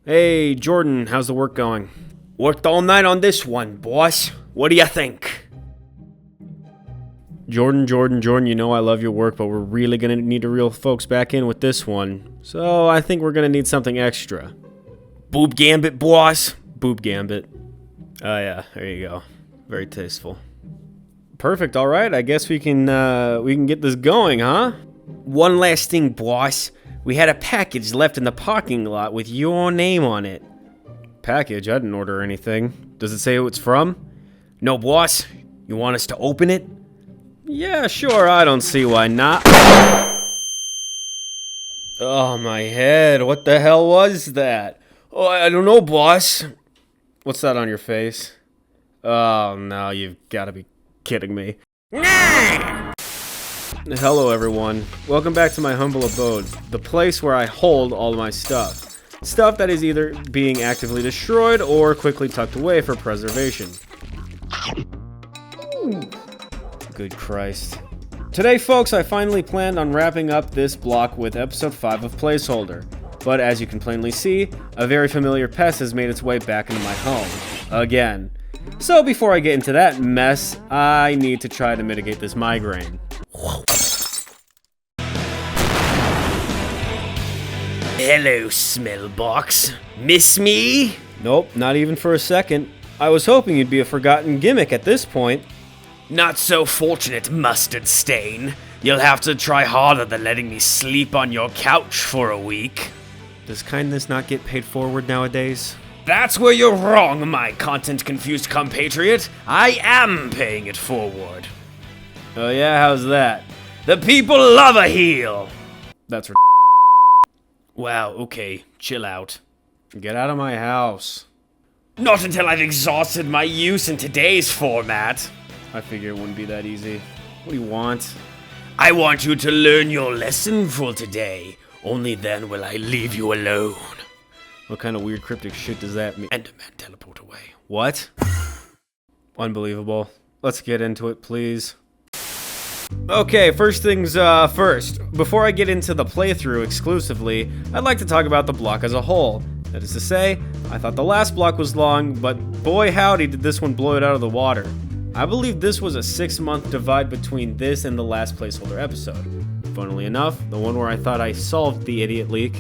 Hey, Jordan, how's the work going? Worked all night on this one, boss. What do you think? Jordan, you know I love your work, but we're really gonna need to reel folks back in with this one. So I think we're gonna need something extra. Boob Gambit, boss. Boob Gambit. Oh yeah, there you go. Very tasteful. Perfect, alright, I guess we can get this going, huh? One last thing, boss. We had a package left in the parking lot with your name on it. Package? I didn't order anything. Does it say who it's from? No, boss. You want us to open it? Yeah, sure, I don't see why not. Oh, my head. What the hell was that? Oh, I don't know, boss. What's that on your face? Oh, no, you've got to be kidding me. Hello, everyone. Welcome back to my humble abode, the place where I hold all my stuff. Stuff that is either being actively destroyed or quickly tucked away for preservation. Good Christ. Today, folks, I finally planned on wrapping up this block with episode 5 of PlaceHolder. But as you can plainly see, a very familiar pest has made its way back into my home. Again. So before I get into that mess, I need to try to mitigate this migraine. Hello, smell box. Miss me? Nope, not even for a second. I was hoping you'd be a forgotten gimmick at this point. Not so fortunate, mustard stain. You'll have to try harder than letting me sleep on your couch for a week. Does kindness not get paid forward nowadays? That's where you're wrong, my content-confused compatriot. I am paying it forward. Oh yeah, how's that? The people love a heel! That's Wow, okay, chill out. Get out of my house. Not until I've exhausted my use in today's format. I figure it wouldn't be that easy. What do you want? I want you to learn your lesson for today. Only then will I leave you alone. What kind of weird cryptic shit does that mean? Enderman teleport away. What? Unbelievable. Let's get into it, please. Okay, first things first. Before I get into the playthrough exclusively, I'd like to talk about the block as a whole. That is to say, I thought the last block was long, but boy howdy did this one blow it out of the water. I believe this was a 6-month divide between this and the last placeholder episode. Funnily enough, the one where I thought I solved the idiot leak.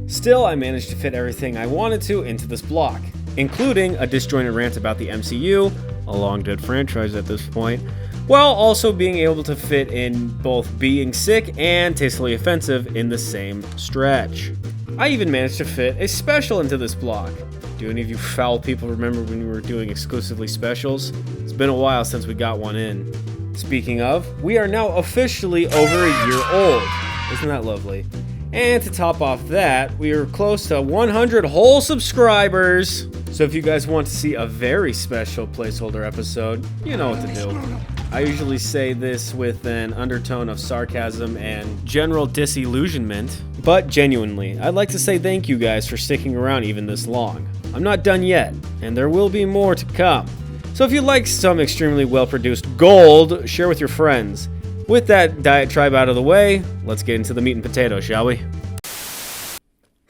Still, I managed to fit everything I wanted to into this block, including a disjointed rant about the MCU, a long-dead franchise at this point, while also being able to fit in both being sick and tastefully offensive in the same stretch. I even managed to fit a special into this block. Do any of you foul people remember when we were doing exclusively specials? It's been a while since we got one in. Speaking of, we are now officially over a year old. Isn't that lovely? And to top off that, we are close to 100 whole subscribers. So if you guys want to see a very special placeholder episode, you know what to do. I usually say this with an undertone of sarcasm and general disillusionment, but genuinely, I'd like to say thank you guys for sticking around even this long. I'm not done yet, and there will be more to come. So if you like some extremely well-produced gold, share with your friends. With that diatribe out of the way, let's get into the meat and potatoes, shall we?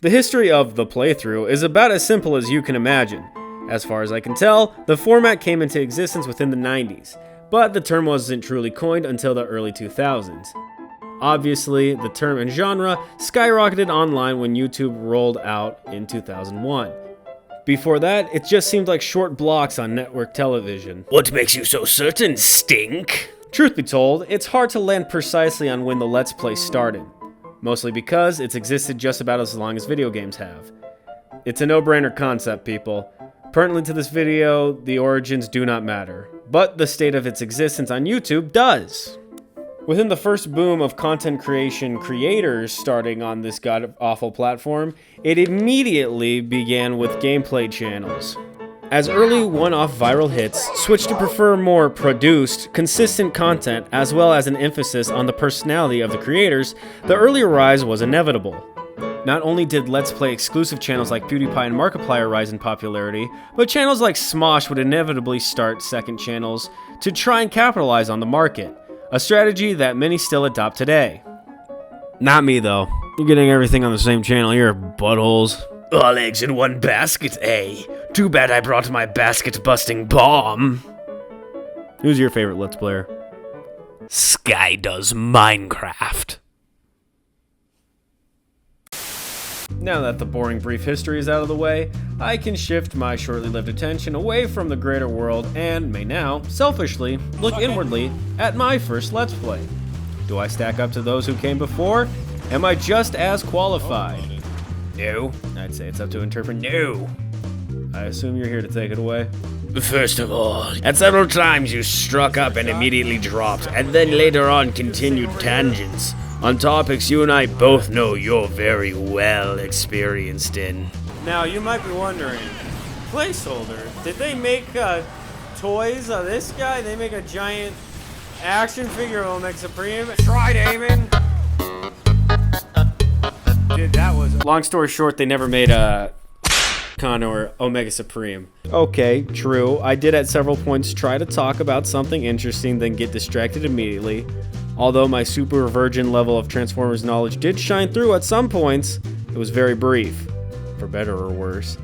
The history of the playthrough is about as simple as you can imagine. As far as I can tell, the format came into existence within the 90s, but the term wasn't truly coined until the early 2000s. Obviously, the term and genre skyrocketed online when YouTube rolled out in 2001. Before that, it just seemed like short blocks on network television. What makes you so certain, Stink? Truth be told, it's hard to land precisely on when the Let's Play started. Mostly because it's existed just about as long as video games have. It's a no-brainer concept, people. Pertinent to this video, the origins do not matter, but the state of its existence on YouTube does. Within the first boom of content creation creators starting on this god-awful platform, it immediately began with gameplay channels. As early one-off viral hits switched to prefer more produced, consistent content as well as an emphasis on the personality of the creators, the earlier rise was inevitable. Not only did Let's Play exclusive channels like PewDiePie and Markiplier rise in popularity, but channels like Smosh would inevitably start second channels to try and capitalize on the market, a strategy that many still adopt today. Not me though. You're getting everything on the same channel here, buttholes. All eggs in one basket, eh? Too bad I brought my basket-busting bomb. Who's your favorite Let's Player? Sky does Minecraft. Now that the boring brief history is out of the way, I can shift my shortly lived attention away from the greater world and may now, selfishly, look inwardly at my first Let's Play. Do I stack up to those who came before? Am I just as qualified? No. I'd say it's up to interpret no. I assume you're here to take it away. First of all, at several times you struck up and immediately dropped, and then later on continued tangents on topics you and I both know you're very well experienced in. Now, you might be wondering, PlaceHolder, did they make toys of this guy? They make a giant action figure of Omega Supreme? Tried aiming. Dude, that was... Long story short, they never made a Connor Omega Supreme. Okay, true. I did at several points try to talk about something interesting, then get distracted immediately. Although my super virgin level of Transformers knowledge did shine through at some points, it was very brief, for better or worse.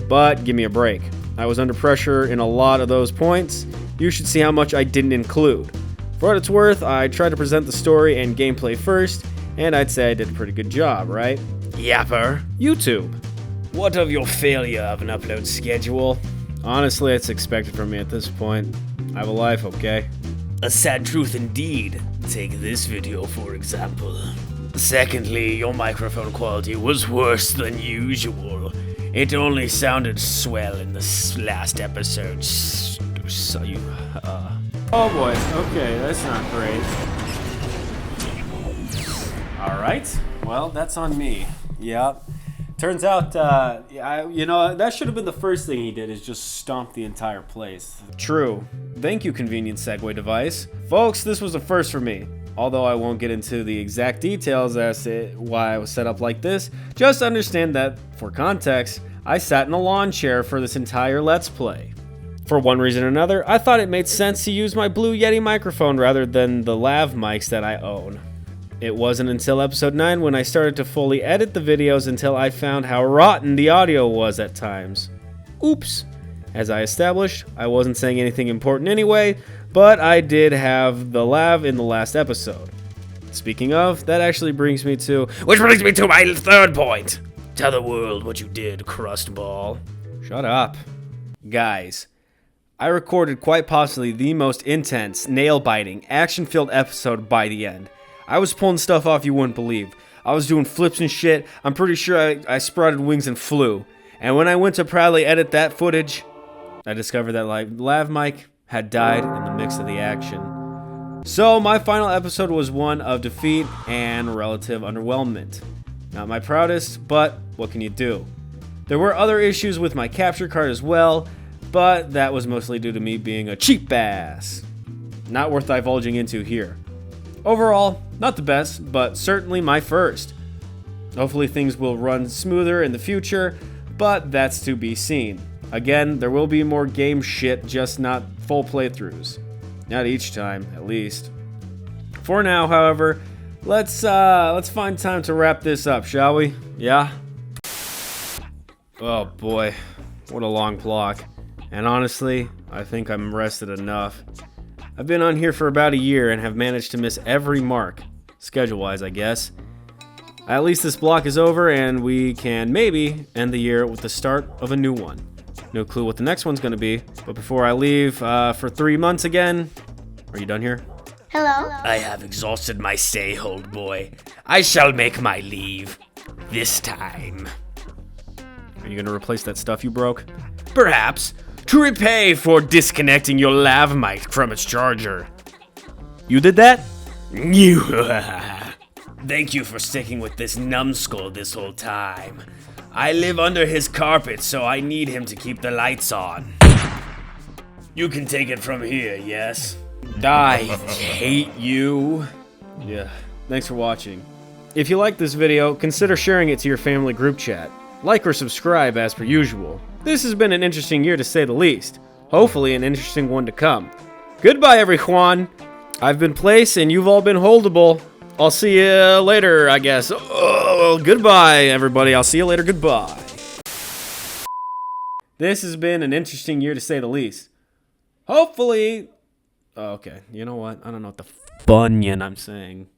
But give me a break. I was under pressure in a lot of those points. You should see how much I didn't include. For what it's worth, I tried to present the story and gameplay first, and I'd say I did a pretty good job, right? Yapper. YouTube. What of your failure of an upload schedule? Honestly, it's expected from me at this point. I have a life, okay? A sad truth indeed. Take this video, for example. Secondly, your microphone quality was worse than usual. It only sounded swell in the last episode. So you, Oh boy, okay, that's not great. Alright, well, that's on me. Yeah. Turns out, that should have been the first thing he did, is just stomp the entire place. True. Thank you, convenient segue device. Folks, this was a first for me. Although I won't get into the exact details as to why I was set up like this, just understand that, for context, I sat in a lawn chair for this entire Let's Play. For one reason or another, I thought it made sense to use my Blue Yeti microphone rather than the lav mics that I own. It wasn't until episode 9 when I started to fully edit the videos until I found how rotten the audio was at times. Oops. As I established, I wasn't saying anything important anyway, but I did have the lav in the last episode. Speaking of, that actually brings me to my third point. Tell the world what you did, crustball. Shut up. Guys, I recorded quite possibly the most intense, nail-biting, action-filled episode by the end. I was pulling stuff off you wouldn't believe. I was doing flips and shit. I'm pretty sure I sprouted wings and flew. And when I went to proudly edit that footage, I discovered that lav mic had died in the mix of the action. So my final episode was one of defeat and relative underwhelmment. Not my proudest, but what can you do? There were other issues with my capture card as well, but that was mostly due to me being a cheap ass. Not worth divulging into here. Overall, not the best, but certainly my first. Hopefully things will run smoother in the future, but that's to be seen. Again, there will be more game shit, just not full playthroughs. Not each time, at least. For now, however, let's find time to wrap this up, shall we? Yeah? Oh boy, what a long block. And honestly, I think I'm rested enough. I've been on here for about a year and have managed to miss every mark. Schedule-wise, I guess. At least this block is over and we can maybe end the year with the start of a new one. No clue what the next one's gonna be, but before I leave for 3 months again... Are you done here? Hello? I have exhausted my stay, old boy. I shall make my leave. This time. Are you gonna replace that stuff you broke? Perhaps. To repay for disconnecting your lav mic from its charger. You did that? You. Thank you for sticking with this numbskull this whole time. I live under his carpet, so I need him to keep the lights on. You can take it from here, yes? I hate you. Yeah, thanks for watching. If you like this video, consider sharing it to your family group chat. Like or subscribe as per usual. This has been an interesting year to say the least. Hopefully an interesting one to come. Goodbye, everyone. I've been Place and you've all been Holdable. I'll see you later, I guess. Oh, goodbye, everybody. I'll see you later. Goodbye. This has been an interesting year to say the least. Hopefully... Oh, okay, you know what? I don't know what the Bunyan I'm saying.